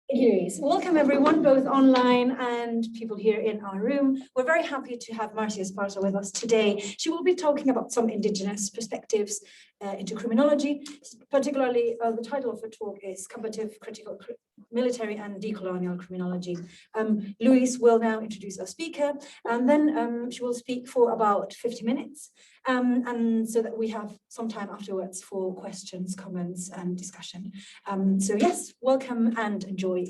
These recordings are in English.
Anyways, welcome everyone, both online and people here in our room. We're very happy to have Marcia Esparza with us today. She will be talking about some Indigenous perspectives into criminology. Particularly, the title of her talk is Comparative Critical Military and Decolonial Criminology. Louise will now introduce our speaker, and then she will speak for about 50 minutes, and so that we have some time afterwards for questions, comments, and discussion. So yes, welcome and enjoy.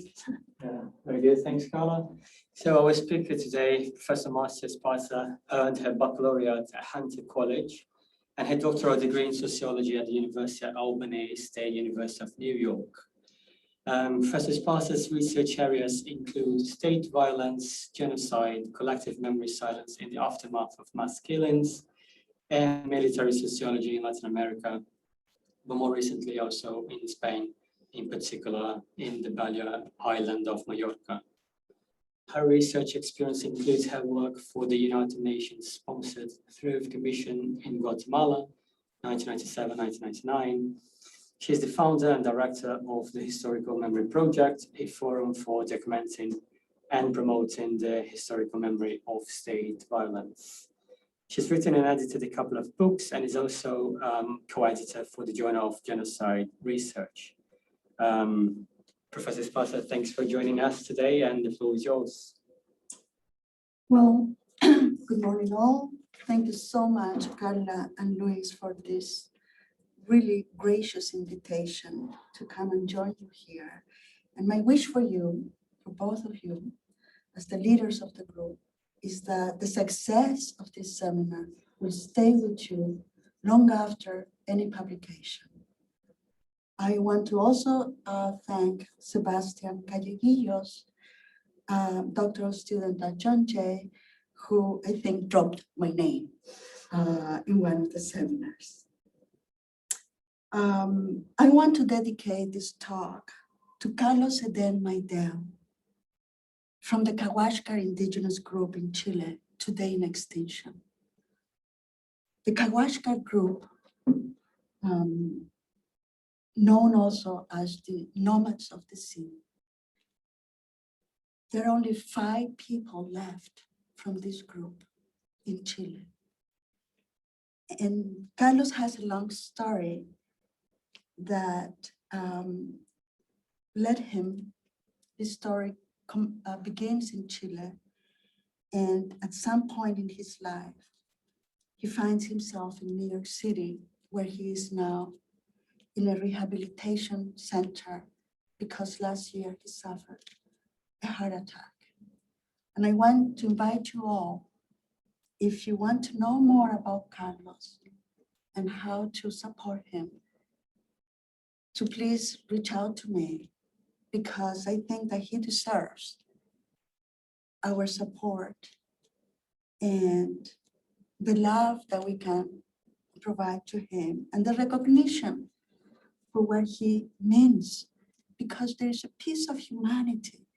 Very good, thanks, Carla. So our speaker today, Professor Marcia Esparza, earned her baccalaureate at Hunter College and her doctoral degree in sociology at the University of Albany State University of New York. Professor Esparza's research areas include state violence, genocide, collective memory silence in the aftermath of mass killings, and military sociology in Latin America, but more recently also in Spain, in particular in the Balear island of Mallorca. Her research experience includes her work for the United Nations sponsored Truth Commission in Guatemala, 1997-1999. She is the founder and director of the Historical Memory Project, a forum for documenting and promoting the historical memory of state violence. She's written and edited a couple of books and is also co-editor for the Journal of Genocide Research. Professor Esparza, thanks for joining us today, and the floor is yours. Well, good morning all. Thank you so much, Carla and Luis, for this really gracious invitation to come and join you here. And my wish for you, for both of you, as the leaders of the group, is that the success of this seminar will stay with you long after any publication. I want to also thank Sebastian Calleguillos, doctoral student at John Jay, who I think dropped my name in one of the seminars. I want to dedicate this talk to Carlos Eden Maidel from the Cahuascar Indigenous group in Chile, today in extinction. The Cahuascar group, known also as the nomads of the sea. There are only 5 people left from this group in Chile. And Carlos has a long story that led him, his story begins in Chile, and at some point in his life, he finds himself in New York City, where he is now in a rehabilitation center because last year he suffered a heart attack. And I want to invite you all, if you want to know more about Carlos and how to support him, to please reach out to me, because I think that he deserves our support and the love that we can provide to him and the recognition for what he means, because there is a piece of humanity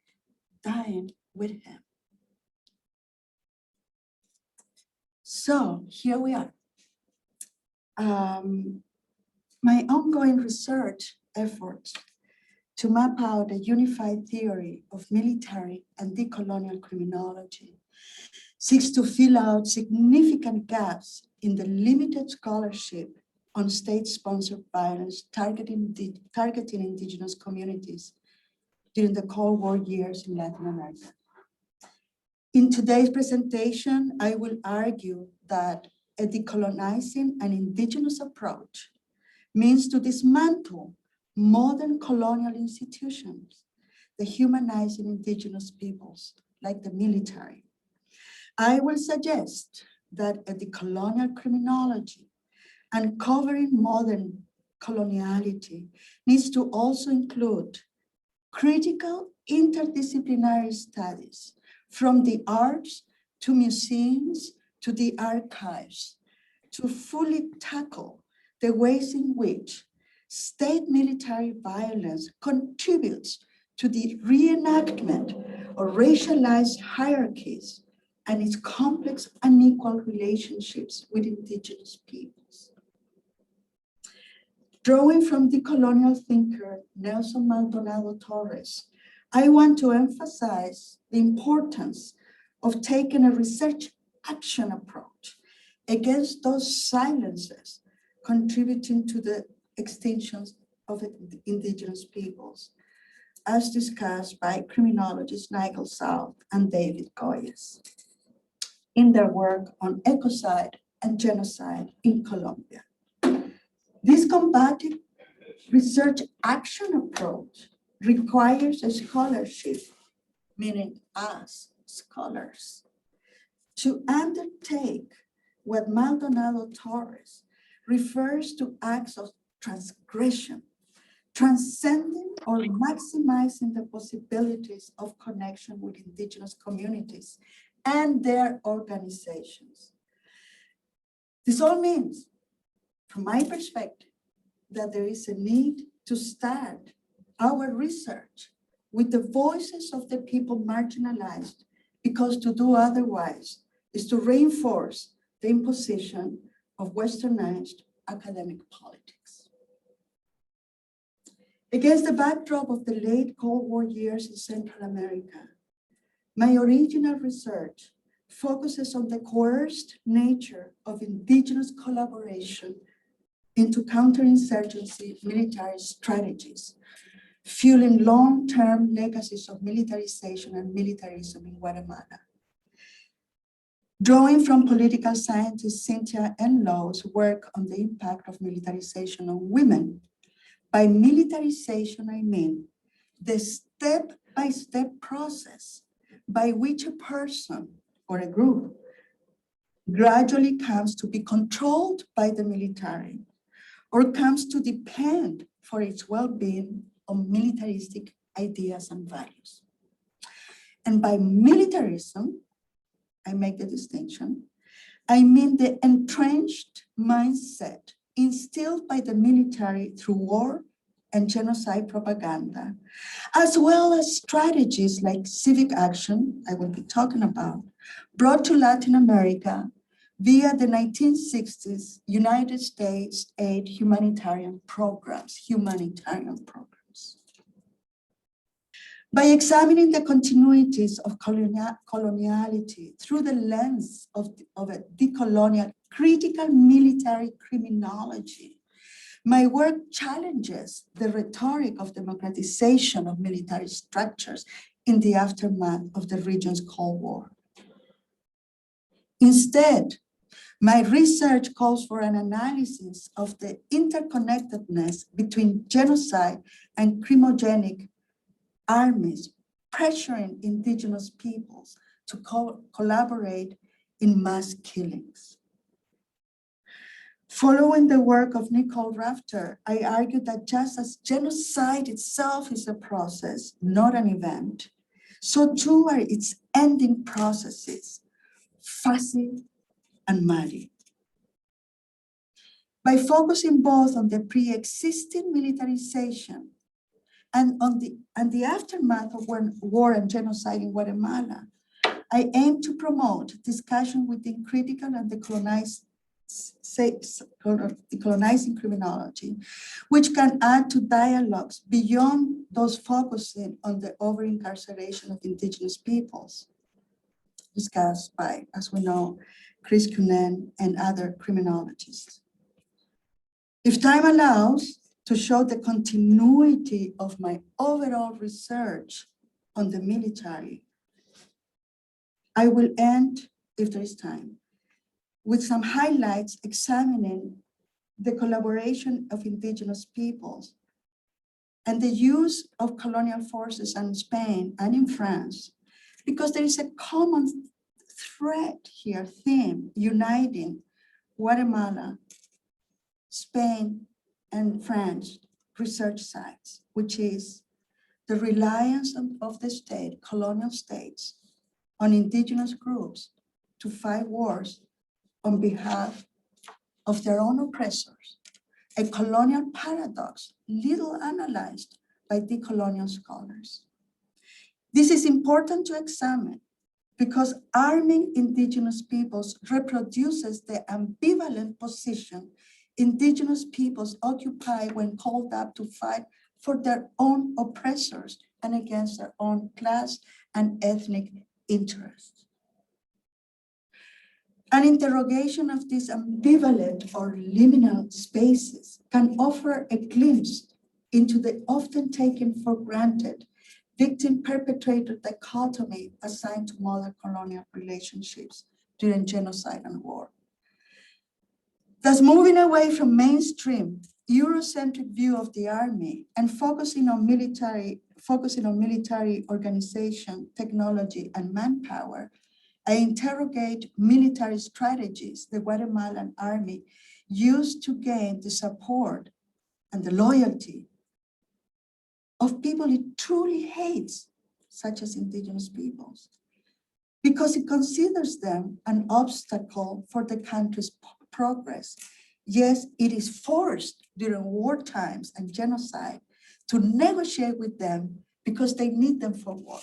dying with him. So here we are. My ongoing research efforts to map out a unified theory of military and decolonial criminology seeks to fill out significant gaps in the limited scholarship on state-sponsored violence targeting indigenous communities during the Cold War years in Latin America. In today's presentation, I will argue that a decolonizing and indigenous approach means to dismantle modern colonial institutions, dehumanizing indigenous peoples like the military. I will suggest that a decolonial criminology uncovering modern coloniality needs to also include critical interdisciplinary studies from the arts to museums to the archives to fully tackle the ways in which state military violence contributes to the reenactment of racialized hierarchies and its complex unequal relationships with indigenous peoples. Drawing from the colonial thinker Nelson Maldonado Torres, I want to emphasize the importance of taking a research action approach against those silences contributing to the extinctions of indigenous peoples, as discussed by criminologists Nigel South and David Goyes in their work on ecocide and genocide in Colombia. This combative research action approach requires a scholarship, meaning us scholars, to undertake what Maldonado Torres refers to acts of transgression, transcending or maximizing the possibilities of connection with indigenous communities and their organizations. This all means, from my perspective, that there is a need to start our research with the voices of the people marginalized, because to do otherwise is to reinforce the imposition of westernized academic politics. Against the backdrop of the late Cold War years in Central America, my original research focuses on the coerced nature of indigenous collaboration into counterinsurgency military strategies, fueling long-term legacies of militarization and militarism in Guatemala. Drawing from political scientist Cynthia Enlow's work on the impact of militarization on women. By militarization, I mean the step-by-step process by which a person or a group gradually comes to be controlled by the military or comes to depend for its well-being on militaristic ideas and values. And by militarism, I make the distinction, I mean the entrenched mindset instilled by the military through war and genocide propaganda, as well as strategies like civic action, I will be talking about, brought to Latin America via the 1960s United States aid humanitarian programs. By examining the continuities of coloniality through the lens of a decolonial critical military criminology, my work challenges the rhetoric of democratization of military structures in the aftermath of the region's Cold War. Instead, my research calls for an analysis of the interconnectedness between genocide and crimogenic armies pressuring indigenous peoples to collaborate in mass killings. Following the work of Nicole Rafter, I argue that just as genocide itself is a process, not an event, so too are its ending processes, fuzzy and muddy. By focusing both on the pre-existing militarization and on the aftermath of war and genocide in Guatemala, I aim to promote discussion within critical and decolonizing criminology, which can add to dialogues beyond those focusing on the over-incarceration of indigenous peoples, discussed by, as we know, Chris Cunnen and other criminologists. If time allows, to show the continuity of my overall research on the military, I will end, if there is time, with some highlights examining the collaboration of indigenous peoples and the use of colonial forces in Spain and in France, because there is a common thread here, theme, uniting Guatemala, Spain, and France research sites, which is the reliance of the state, colonial states, on indigenous groups to fight wars on behalf of their own oppressors, a colonial paradox little analyzed by decolonial scholars. This is important to examine because arming indigenous peoples reproduces the ambivalent position Indigenous peoples occupy when called up to fight for their own oppressors and against their own class and ethnic interests. An interrogation of these ambivalent or liminal spaces can offer a glimpse into the often taken for granted victim-perpetrator dichotomy assigned to modern colonial relationships during genocide and war. Thus, moving away from mainstream Eurocentric view of the army and focusing on military organization, technology, and manpower, I interrogate military strategies the Guatemalan army used to gain the support and the loyalty of people it truly hates, such as Indigenous peoples, because it considers them an obstacle for the country's progress. Yes, it is forced during war times and genocide to negotiate with them because they need them for war.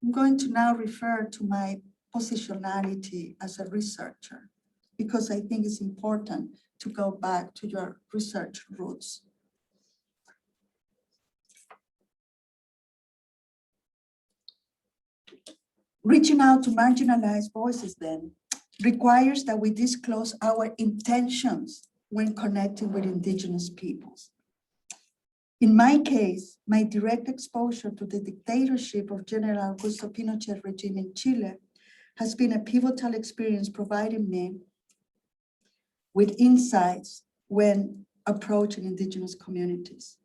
I'm going to now refer to my positionality as a researcher, because I think it's important to go back to your research roots. Reaching out to marginalized voices then requires that we disclose our intentions when connecting with Indigenous peoples. In my case, my direct exposure to the dictatorship of General Augusto Pinochet regime in Chile has been a pivotal experience, providing me with insights when approaching Indigenous communities.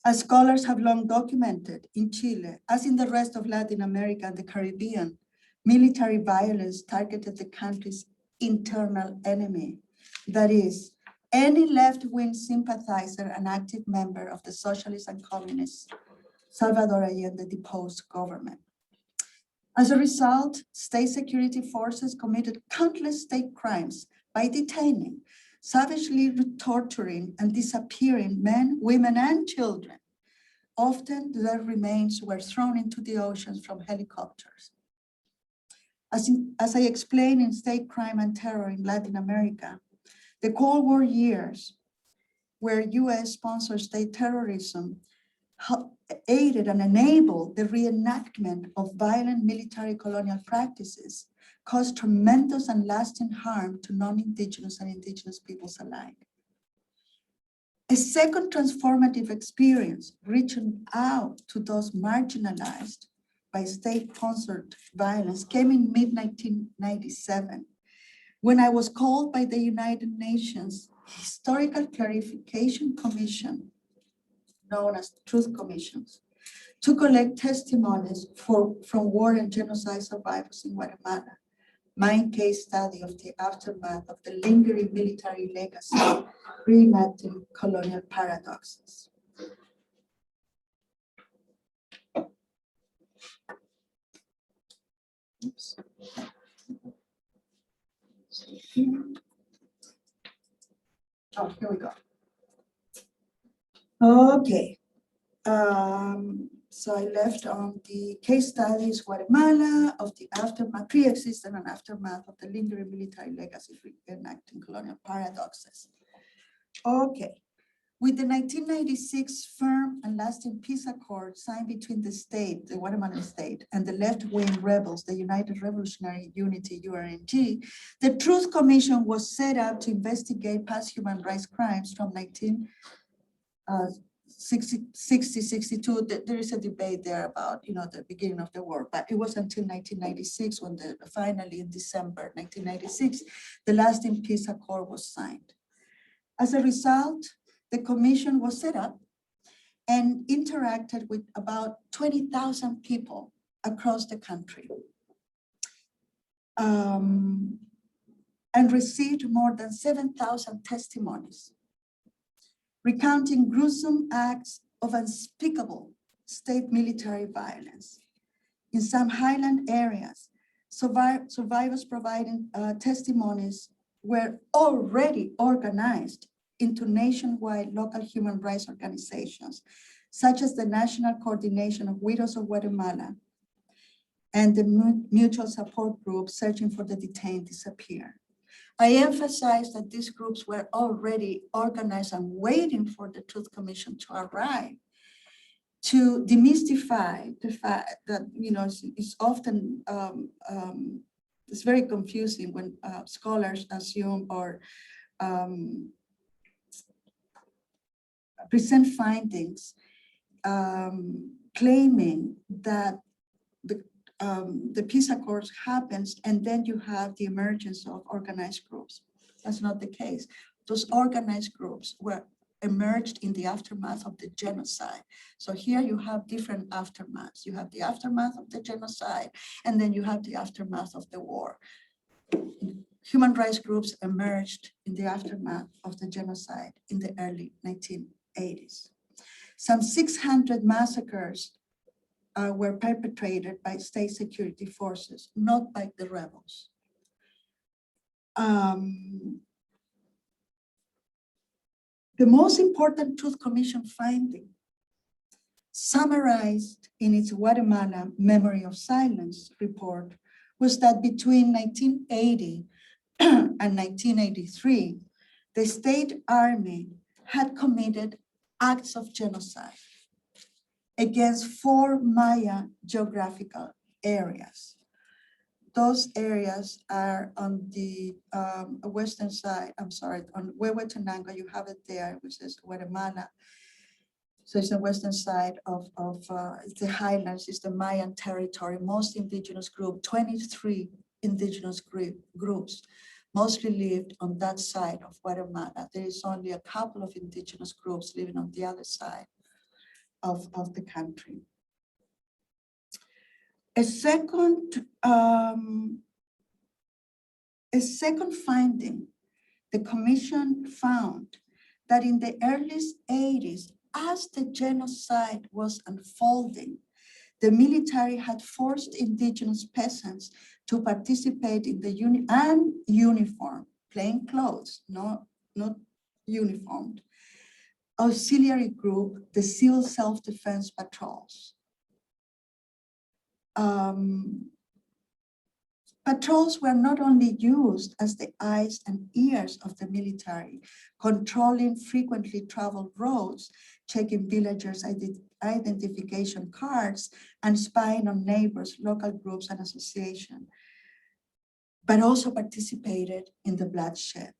As scholars have long documented, in Chile, as in the rest of Latin America and the Caribbean, military violence targeted the country's internal enemy, that is, any left-wing sympathizer and active member of the socialist and communist Salvador Allende deposed government. As a result, state security forces committed countless state crimes by detaining, savagely torturing, and disappearing men, women, and children. Often their remains were thrown into the oceans from helicopters. As I explained in State Crime and Terror in Latin America, the Cold War years, where US-sponsored state terrorism aided and enabled the reenactment of violent military colonial practices, caused tremendous and lasting harm to non-Indigenous and Indigenous peoples alike. A second transformative experience, reaching out to those marginalized by state-sponsored violence, came in mid-1997, when I was called by the United Nations Historical Clarification Commission, known as Truth Commissions, to collect testimonies from war and genocide survivors in Guatemala. My case study of the aftermath of the lingering military legacy, reenacting colonial paradoxes. Oops. Oh, here we go. Okay. So I left on the case studies Guatemala of the aftermath, pre-existent and aftermath of the lingering military legacy reenacting colonial paradoxes. Okay. With the 1996 firm and lasting peace accord signed between the state, the Guatemalan state, and the left-wing rebels, the United Revolutionary Unity, URNG, the Truth Commission was set up to investigate past human rights crimes from 1960, 62. There is a debate there about, the beginning of the war, but it was until 1996 when finally in December 1996, the lasting peace accord was signed. As a result, the commission was set up and interacted with about 20,000 people across the country, and received more than 7,000 testimonies, recounting gruesome acts of unspeakable state military violence. In some highland areas, survivors providing testimonies were already organized into nationwide local human rights organizations, such as the National Coordination of Widows of Guatemala and the Mutual Support Group Searching for the Detained Disappeared. I emphasize that these groups were already organized and waiting for the Truth Commission to arrive, to demystify the fact that, it's often, it's very confusing when scholars assume or present findings claiming that the peace accords happens and then you have the emergence of organized groups. That's not the case. Those organized groups were emerged in the aftermath of the genocide. So here you have different aftermaths. You have the aftermath of the genocide, and then you have the aftermath of the war. Human rights groups emerged in the aftermath of the genocide in the early 1980s. Some 600 massacres were perpetrated by state security forces, not by the rebels. The most important Truth Commission finding, summarized in its Guatemala Memory of Silence report, was that between 1980 and 1983, the state army had committed acts of genocide against 4 Maya geographical areas. Those areas are on the western side, on Huehuetenango, you have it there, which is Guatemala. So it's the western side of the highlands, is the Mayan territory, most indigenous group, 23 indigenous groups, mostly lived on that side of Guatemala. There is only a couple of indigenous groups living on the other side of the country. A second finding, the commission found that in the early 80s, as the genocide was unfolding, the military had forced indigenous peasants to participate in the uniform, plain clothes, not uniformed, auxiliary group, the Civil Self-Defense Patrols. Patrols were not only used as the eyes and ears of the military, controlling frequently traveled roads, checking villagers' identification cards, and spying on neighbors, local groups, and associations, but also participated in the bloodshed.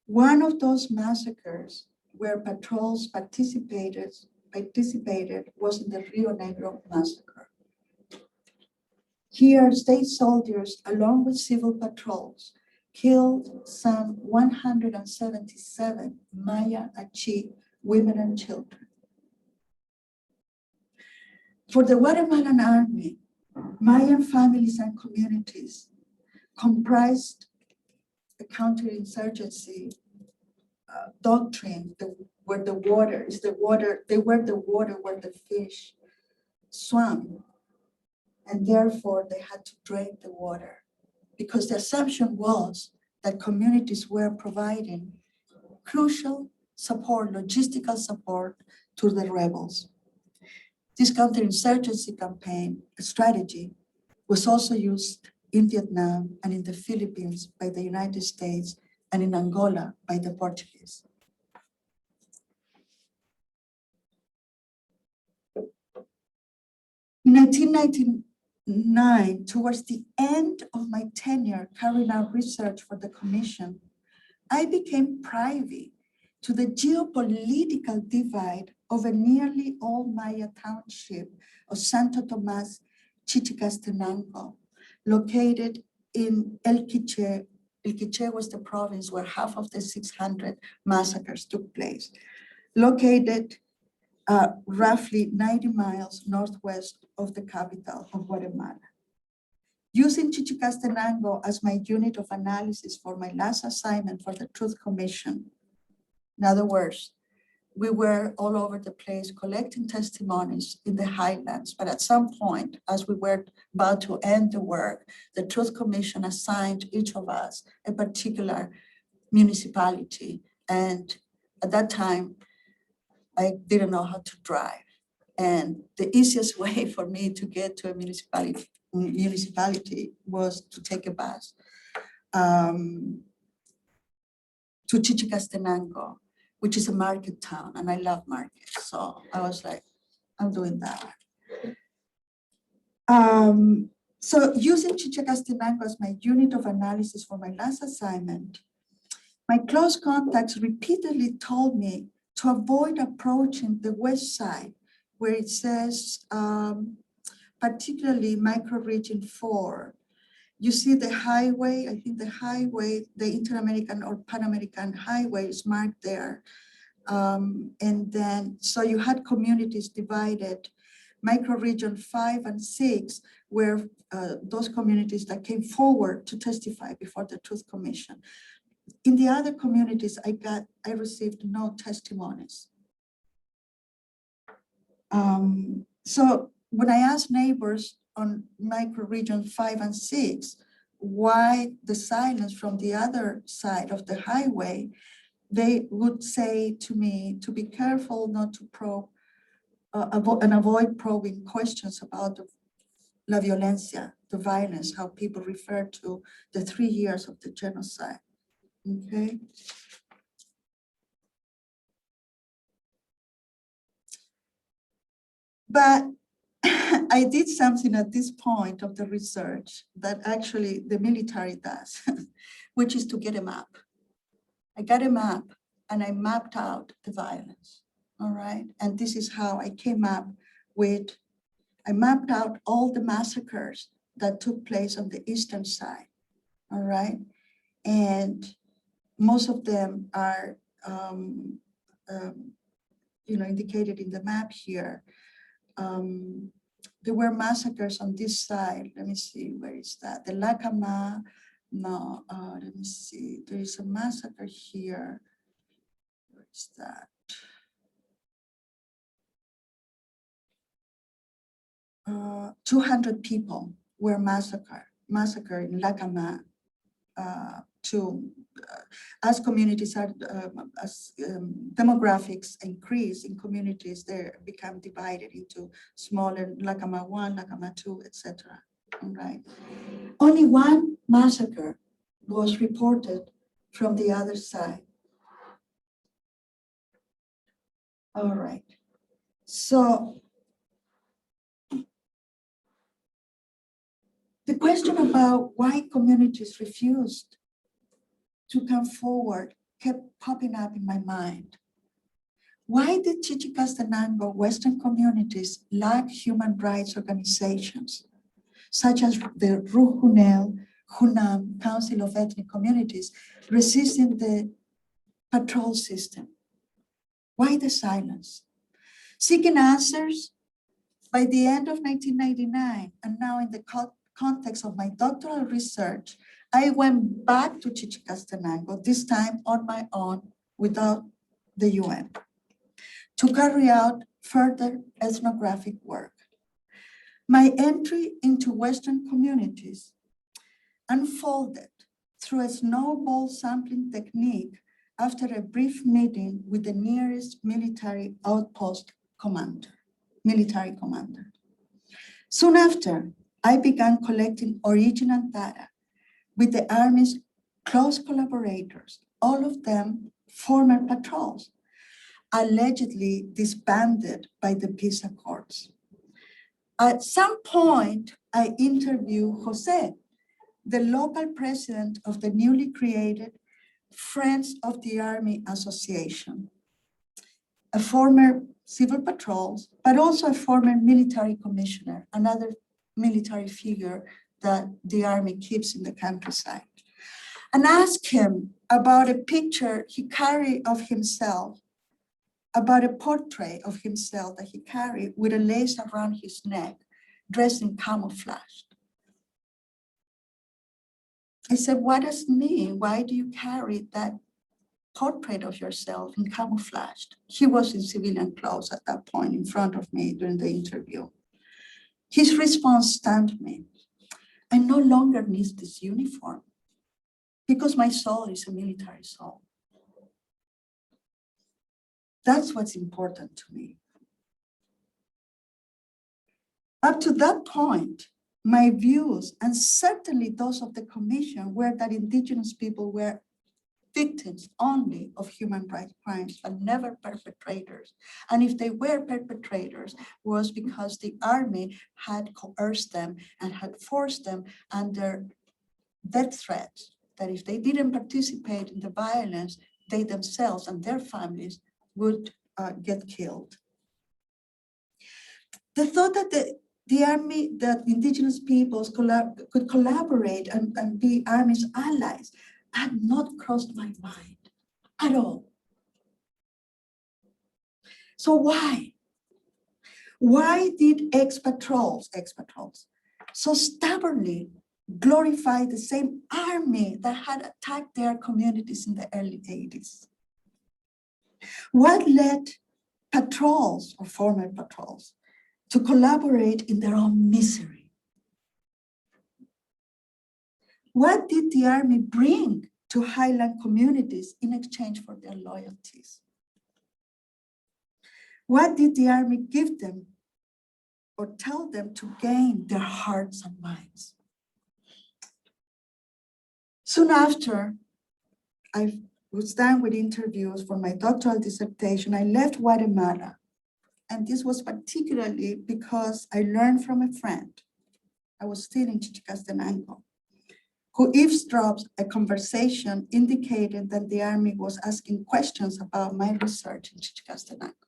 One of those massacres where patrols participated was in the Rio Negro massacre. Here, state soldiers, along with civil patrols, killed some 177 Maya Achi women and children. For the Guatemalan army, Mayan families and communities comprised a counterinsurgency doctrine where the water is the water, they were the water where the fish swam. And therefore they had to drain the water because the assumption was that communities were providing crucial support, logistical support to the rebels. This counterinsurgency campaign strategy was also used in Vietnam and in the Philippines by the United States and in Angola by the Portuguese. In 1999, towards the end of my tenure carrying out research for the commission, I became privy to the geopolitical divide of a nearly all Maya township of Santo Tomas, Chichicastenango, located in El Quiché. El Quiché was the province where half of the 600 massacres took place, located roughly 90 miles northwest of the capital of Guatemala. Using Chichicastenango as my unit of analysis for my last assignment for the Truth Commission, in other words, we were all over the place collecting testimonies in the highlands, but at some point, as we were about to end the work, the Truth Commission assigned each of us a particular municipality. And at that time, I didn't know how to drive. And the easiest way for me to get to a municipality municipality was to take a bus to Chichicastenango, which is a market town, and I love markets. So I was like, I'm doing that. So using Chichicastenango as my unit of analysis for my last assignment, my close contacts repeatedly told me to avoid approaching the west side, where it says, particularly microregion 4. You see the highway, I think the highway, the Inter-American or Pan-American highway is marked there. And then, so you had communities divided, microregion 5 and 6, where those communities that came forward to testify before the Truth Commission. In the other communities, I received no testimonies. So when I asked neighbors on microregion 5 and 6, why the silence from the other side of the highway, they would say to me to be careful not to probe and avoid probing questions about la violencia, the violence, how people refer to the 3 years of the genocide. Okay. But I did something at this point of the research that actually the military does, which is to get a map. I got a map and I mapped out the violence, all right? And this is how I came up with, I mapped out all the massacres that took place on the eastern side, all right? And most of them are, indicated in the map here. There were massacres on this side. Let me see, where is that? The Lacama, no, let me see. There is a massacre here. Where is that? 200 people were massacred in Lacama as communities are, demographics increase in communities, they become divided into smaller Lacama 1, Lacama 2, etc. All right. Only one massacre was reported from the other side. All right. So the question about why communities refused to come forward kept popping up in my mind. Why did Chichicastenango Western communities lack human rights organizations, such as the Ruhunel, Hunam Council of Ethnic Communities, resisting the patrol system? Why the silence? Seeking answers, by the end of 1999, and now in the context of my doctoral research, I went back to Chichicastenango, this time on my own, without the UN, to carry out further ethnographic work. My entry into Western communities unfolded through a snowball sampling technique after a brief meeting with the nearest military outpost military commander. Soon after, I began collecting original data with the Army's close collaborators, all of them former patrols, allegedly disbanded by the peace accords. At some point, I interviewed Jose, the local president of the newly created Friends of the Army Association, a former civil patrols, but also a former military commissioner, another military figure that the Army keeps in the countryside, and asked him about a picture he carried of himself, about a portrait of himself that he carried with a lace around his neck, dressed in camouflage. I said, what does it mean? Why do you carry that portrait of yourself in camouflage? He was in civilian clothes at that point in front of me during the interview. His response stunned me. I no longer need this uniform because my soul is a military soul. That's what's important to me. Up to that point, my views, and certainly those of the Commission, were that Indigenous people were victims only of human rights crimes, but never perpetrators. And if they were perpetrators, was because the army had coerced them and had forced them under death threats, that if they didn't participate in the violence, they themselves and their families would get killed. The thought that the army, that Indigenous peoples could collaborate and be army's allies had not crossed my mind at all. So why? Why did ex-patrols so stubbornly glorify the same army that had attacked their communities in the early 80s? What led patrols or former patrols to collaborate in their own misery? What did the army bring to highland communities in exchange for their loyalties? What did the army give them or tell them to gain their hearts and minds? Soon after I was done with interviews for my doctoral dissertation, I left Guatemala. And this was particularly because I learned from a friend, I was still in Chichicastenango, who eavesdropped a conversation indicating that the army was asking questions about my research in Chichicastenango.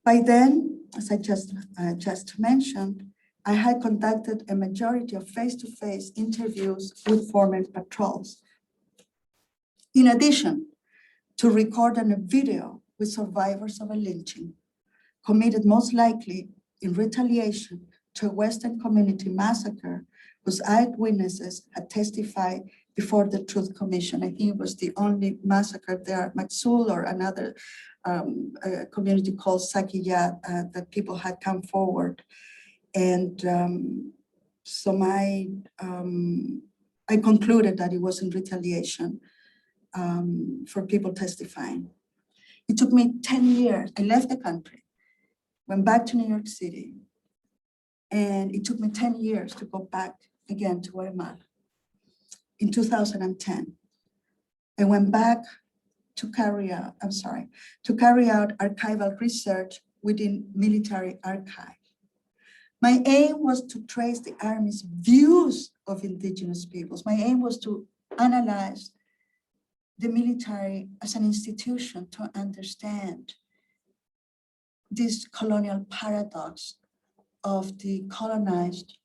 By then, as I just mentioned, I had conducted a majority of face-to-face interviews with former patrols. In addition to recording a video with survivors of a lynching, committed most likely in retaliation to a Western community massacre whose eyewitnesses had testified before the Truth Commission. I think it was the only massacre there, Maxul or another community called Sakiyat, that people had come forward. And so I concluded that it was in retaliation for people testifying. It took me 10 years. I left the country, went back to New York City, and it took me 10 years to go back again to Guatemala. In 2010, I went back to carry out archival research within military archive. My aim was to trace the Army's views of Indigenous peoples. My aim was to analyze the military as an institution to understand this colonial paradox of the colonized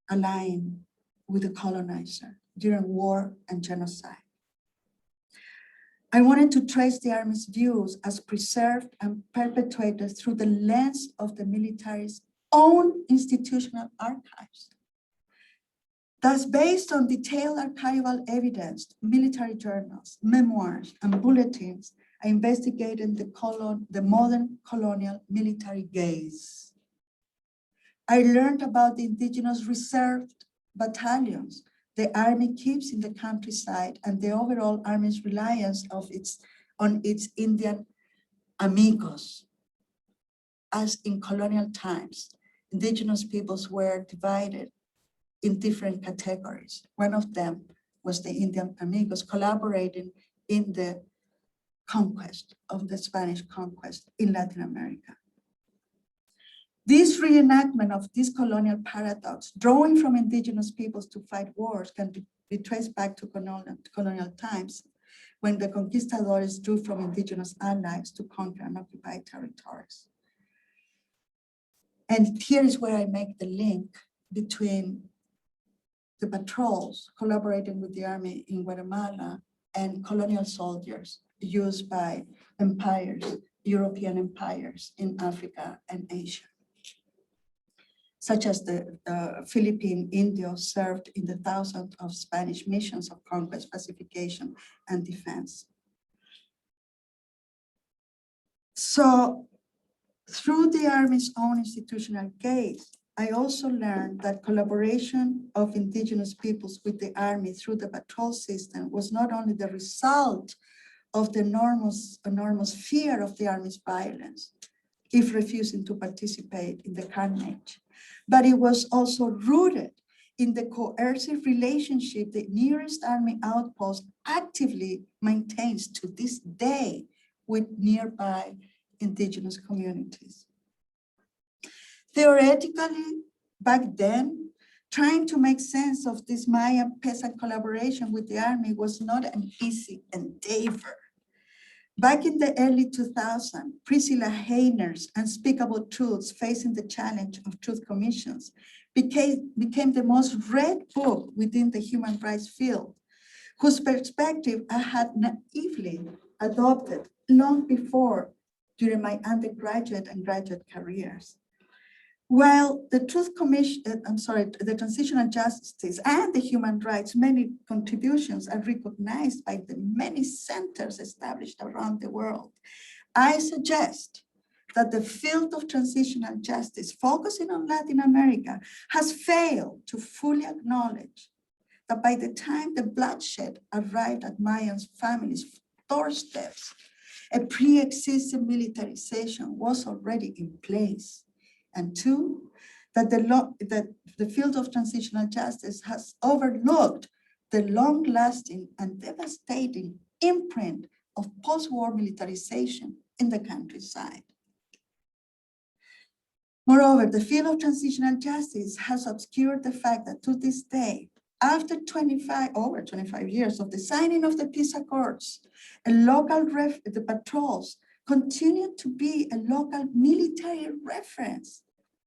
aligning with the colonizer during war and genocide. I wanted to trace the Army's views as preserved and perpetuated through the lens of the military's own institutional archives. Thus, based on detailed archival evidence, military journals, memoirs, and bulletins, I investigated the modern colonial military gaze. I learned about the Indigenous reserved battalions the Army keeps in the countryside and the overall Army's reliance on its Indian amigos. As in colonial times, Indigenous peoples were divided in different categories. One of them was the Indian amigos collaborating in the conquest of the Spanish conquest in Latin America. This reenactment of this colonial paradox, drawing from Indigenous peoples to fight wars, can be traced back to colonial times, when the conquistadores drew from Indigenous allies to conquer and occupy territories. And here is where I make the link between the patrols collaborating with the Army in Guatemala and colonial soldiers used by empires, European empires in Africa and Asia, such as the Philippine Indios served in the thousands of Spanish missions of conquest, pacification, and defense. So through the Army's own institutional gaze, I also learned that collaboration of Indigenous peoples with the Army through the patrol system was not only the result of the enormous fear of the Army's violence, if refusing to participate in the carnage, but it was also rooted in the coercive relationship the nearest army outpost actively maintains to this day with nearby indigenous communities. Theoretically, back then, trying to make sense of this Maya peasant collaboration with the army was not an easy endeavor. Back in the early 2000s, Priscilla Heiner's Unspeakable Truths Facing the Challenge of Truth Commissions became the most read book within the human rights field, whose perspective I had naively adopted long before during my undergraduate and graduate careers. While the the transitional justice and the human rights, many contributions are recognized by the many centers established around the world, I suggest that the field of transitional justice, focusing on Latin America, has failed to fully acknowledge that by the time the bloodshed arrived at Mayan families' doorsteps, a pre-existing militarization was already in place. And two, that the field of transitional justice has overlooked the long-lasting and devastating imprint of post-war militarization in the countryside. Moreover, the field of transitional justice has obscured the fact that to this day, after over 25 years of the signing of the peace accords, the patrols continue to be a local military reference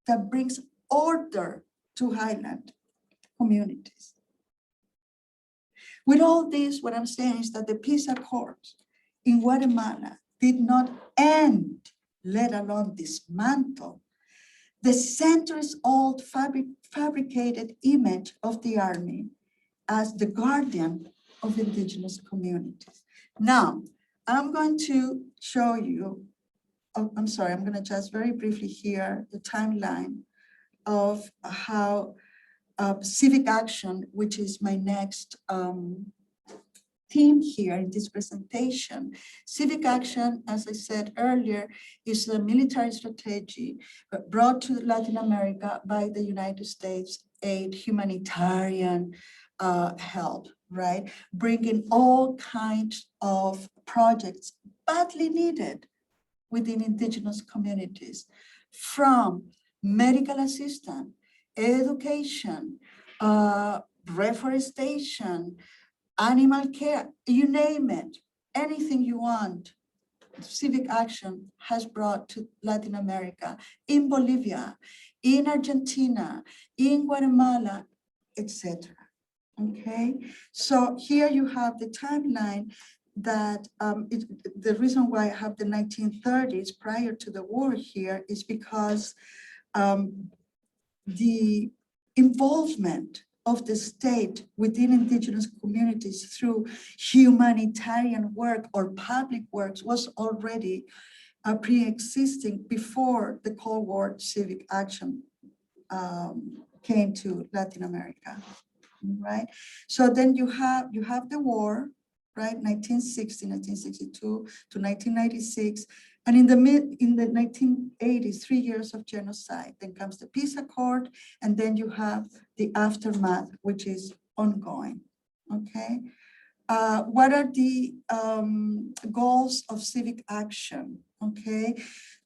that brings order to highland communities. With all this, what I'm saying is that the peace accords in Guatemala did not end, let alone dismantle, the centuries-old fabricated image of the army as the guardian of indigenous communities. Now, I'm going to show you, I'm going to just very briefly here the timeline of how Civic Action, which is my next theme here in this presentation. Civic Action, as I said earlier, is a military strategy brought to Latin America by the United States aid, humanitarian help, right? Bringing all kinds of projects badly needed within indigenous communities, from medical assistance, education, reforestation, animal care, you name it, anything you want, Civic Action has brought to Latin America, in Bolivia, in Argentina, in Guatemala, etc. Okay, so here you have the timeline that the reason why I have the 1930s prior to the war here is because the involvement of the state within indigenous communities through humanitarian work or public works was already pre-existing before the Cold War Civic Action came to Latin America, right? So then you have the war, right? 1960, 1962 to 1996. And in the 1980s, 3 years of genocide, then comes the peace accord, and then you have the aftermath, which is ongoing, okay? What are the goals of Civic Action, okay?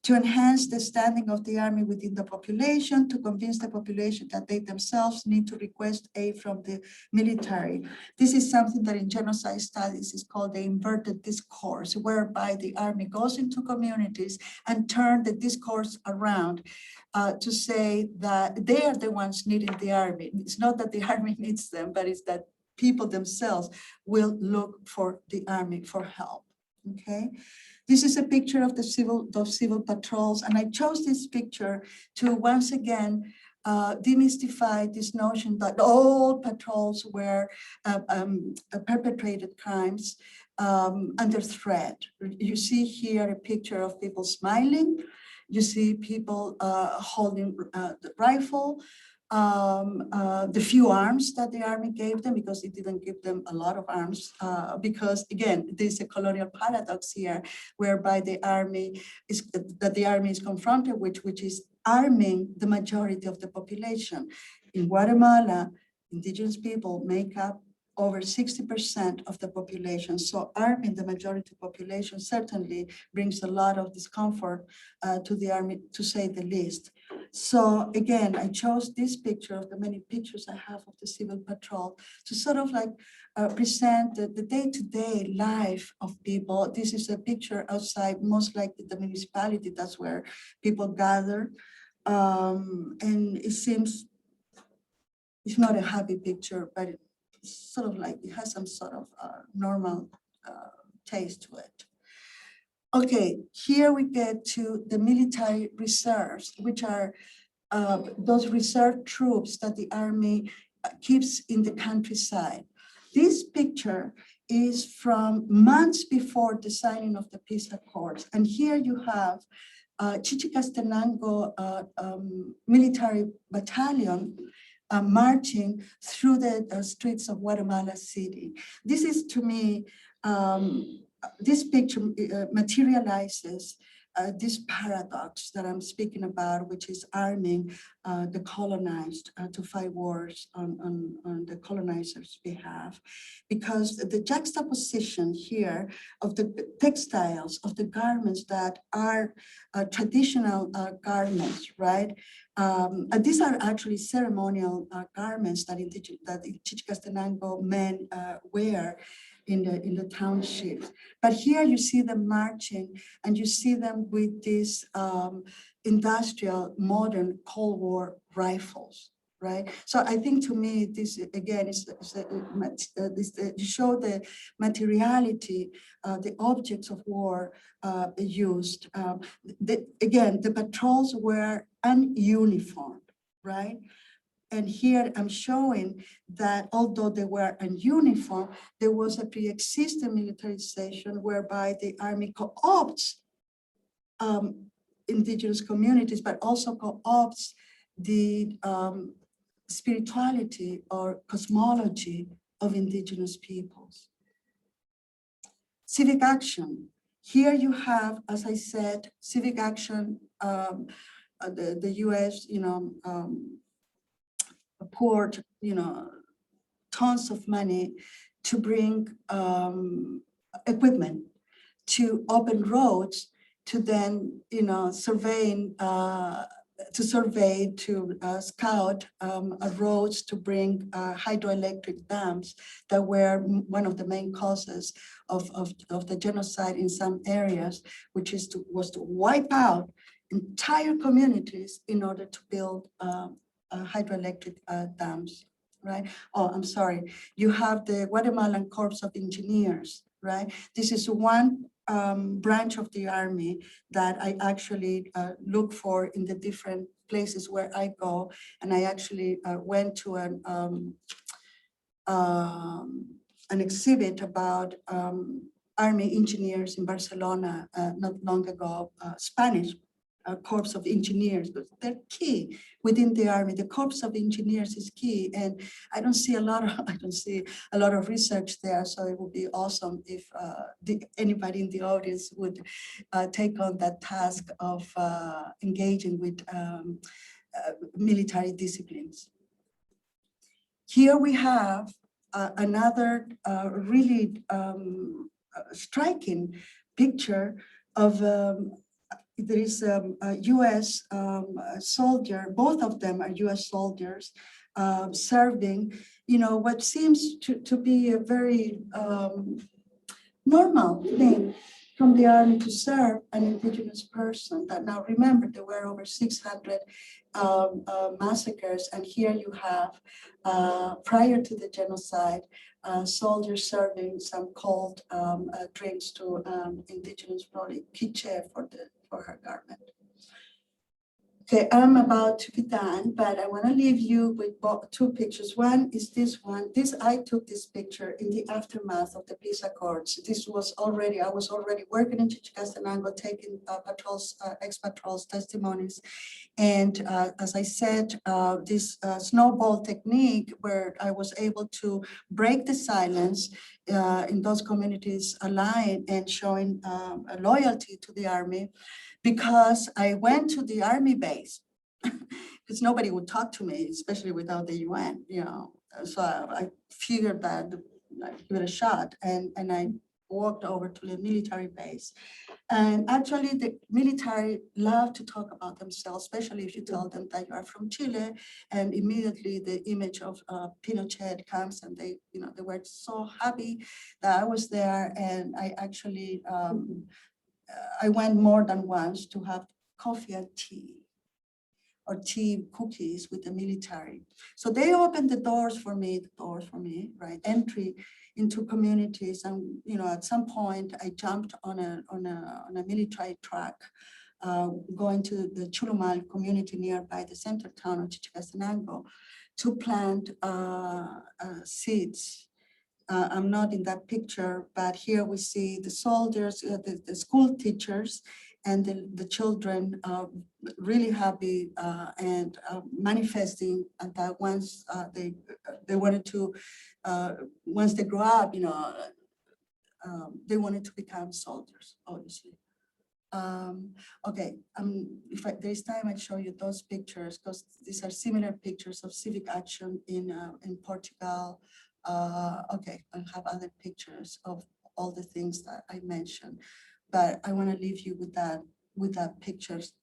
To enhance the standing of the army within the population, to convince the population that they themselves need to request aid from the military. This is something that in genocide studies is called the Inverted Discourse, whereby the army goes into communities and turn the discourse around to say that they are the ones needing the army. It's not that the army needs them, but it's that people themselves will look for the army for help, okay? This is a picture of the civil patrols, and I chose this picture to once again demystify this notion that all patrols were perpetrated crimes under threat. You see here a picture of people smiling. You see people holding the rifle. The few arms that the army gave them, because it didn't give them a lot of arms, because again, there's a colonial paradox here, whereby the army is confronted with, which is arming the majority of the population. In Guatemala, indigenous people make up over 60% of the population. So arming the majority population certainly brings a lot of discomfort to the army, to say the least. So again, I chose this picture of the many pictures I have of the civil patrol to sort of like present the day-to-day life of people. This is a picture outside, most likely the municipality, that's where people gather. And it seems it's not a happy picture, but it's sort of like it has some sort of normal taste to it. Okay, here we get to the military reserves, which are those reserve troops that the army keeps in the countryside. This picture is from months before the signing of the peace accords. And here you have Chichicastenango military battalion marching through the streets of Guatemala City. This is, to me, this picture materializes this paradox that I'm speaking about, which is arming the colonized to fight wars on the colonizers' behalf. Because the juxtaposition here of the textiles, of the garments that are traditional garments, right? These are actually ceremonial garments that the Chichicastenango men wear in the townships. But here you see them marching, and you see them with these industrial, modern Cold War rifles, right? So I think, to me, this again is to show the materiality, the objects of war used. Again, the patrols were ununiformed, right? And here I'm showing that although they were ununiformed, there was a pre-existing militarization whereby the army co-opts indigenous communities, but also co-opts the spirituality or cosmology of indigenous peoples. Civic action. Here you have, as I said, civic action, the US, poured, tons of money to bring equipment, to open roads, to then, survey, to scout roads, to bring hydroelectric dams that were one of the main causes of the genocide in some areas, which was to wipe out entire communities in order to build hydroelectric dams, right? Oh, I'm sorry. You have the Guatemalan Corps of Engineers, right? This is one branch of the army that I actually look for in the different places where I go. And I actually went to an exhibit about army engineers in Barcelona not long ago, Spanish Corps of Engineers, but they're key within the army. The Corps of Engineers is key, and I don't see a lot of research there. So it would be awesome if anybody in the audience would take on that task of engaging with military disciplines. Here we have another really striking picture of there is a US soldier, both of them are US soldiers, serving, what seems to be a very normal thing from the army to serve an indigenous person. That now remember, there were over 600 massacres, and here you have, prior to the genocide, soldiers serving some cold drinks to indigenous, probably quiche for her garment. Okay, I'm about to be done, but I want to leave you with two pictures. One is this one. I took this picture in the aftermath of the peace accords. I was already working in Chichicastenango, taking ex-patrols testimonies. And as I said, this snowball technique where I was able to break the silence in those communities aligned and showing a loyalty to the army, because I went to the army base because nobody would talk to me, especially without the UN, you know. So I figured that I'd give it a shot, and I walked over to the military base. And actually, the military love to talk about themselves, especially if you tell them that you are from Chile, and immediately the image of Pinochet comes, and they were so happy that I was there. And I actually, I went more than once to have coffee and tea, or tea cookies with the military. So they opened the doors for me, right? Entry into communities. And, you know, at some point I jumped on a military truck, going to the Chulumal community nearby the center town of Chichicastenango to plant seeds. I'm not in that picture, but here we see the soldiers, the school teachers, and the children really happy and manifesting that once they wanted to, once they grow up, you know, they wanted to become soldiers, obviously. Okay, if there's time, I'll show you those pictures, because these are similar pictures of Civic Action in Portugal. Okay, I'll have other pictures of all the things that I mentioned, but I want to leave you with that pictures.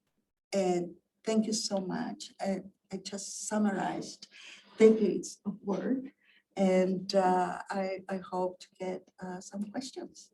And thank you so much. I just summarized decades of work, and I hope to get some questions.